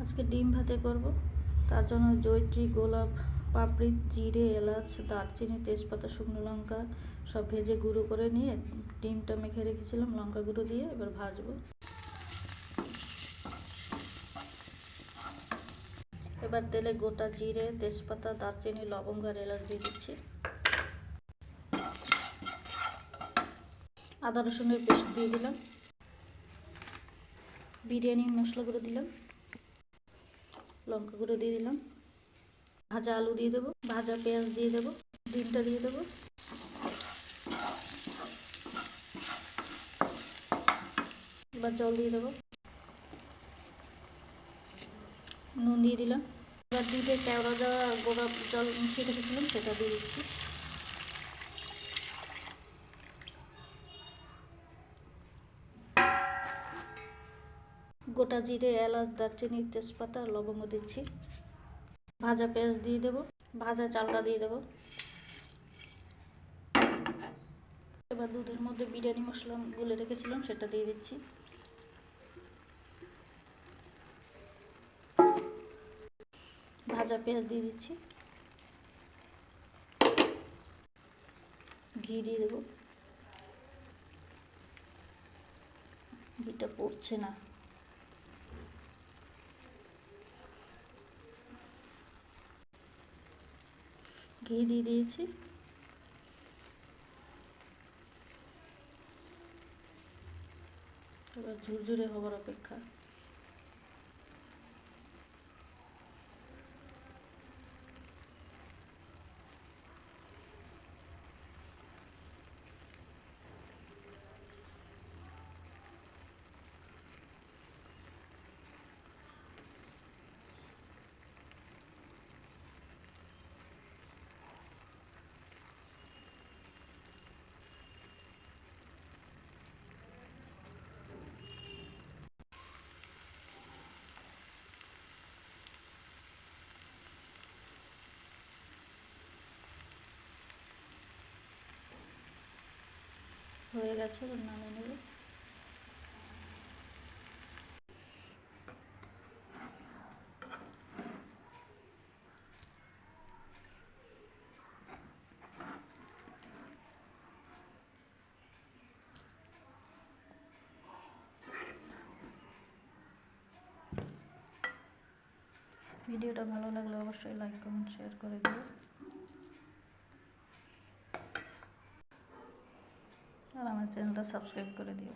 আজকে ডিম ভাতে করব। তার জন্য জয়িত্রী, গোলাপ, পাপড়ি, জিরে, এলাচ, দারচিনি, তেজপাতা, শুকনো লঙ্কা সব ভেজে গুঁড়ো করে নিয়ে ডিমটা মেখে রেখেছিলাম লঙ্কা গুঁড়ো দিয়ে। এবার ভাজবো। এবার তেলে গোটা জিরে, তেজপাতা, দারচিনি, লবঙ্গ আর এলাচ দিয়ে দিচ্ছি। আদা রসুনের পেস্ট দিয়ে দিলাম। বিরিয়ানি মশলা গুঁড়ো দিলাম। লঙ্কা গুঁড়ো দিয়ে দিলাম। ভাজা আলু দিয়ে দেবো, ভাজা পেঁয়াজ দিয়ে দেবো, ডিমটা দিয়ে দেবো। এবার জল দিয়ে দেবো, নুন দিয়ে দিলাম। এবার দুধে কেওড়া দেওয়া গোড়া জল মিশিয়ে রেখেছিলাম সেটা দিয়ে দিচ্ছি। গোটা জিরে, এলাচ, দারচিনি, তেজপাতা, লবঙ্গ দিচ্ছি। ভাজা পেঁয়াজ দিয়ে দেবো, ভাজা চালটা দিয়ে দেবো। এবার দুধের মধ্যে বিরিয়ানি মশলা গুলে রেখেছিলাম সেটা দিয়ে দিচ্ছি। ভাজা পেঁয়াজ দিয়ে দিচ্ছি। ঘি দিয়ে দেবো। ঘিটা পড়ছে না। ঘি দিয়ে দিয়েছি। এবার ঝুরঝুরে হবার অপেক্ষা। হয়ে গেছে, এবার নামিয়ে নেব। ভিডিওটা ভালো লাগলে অবশ্যই লাইক, কমেন্ট, শেয়ার করে দিও। আর আমার চ্যানেলটা সাবস্ক্রাইব করে দিও।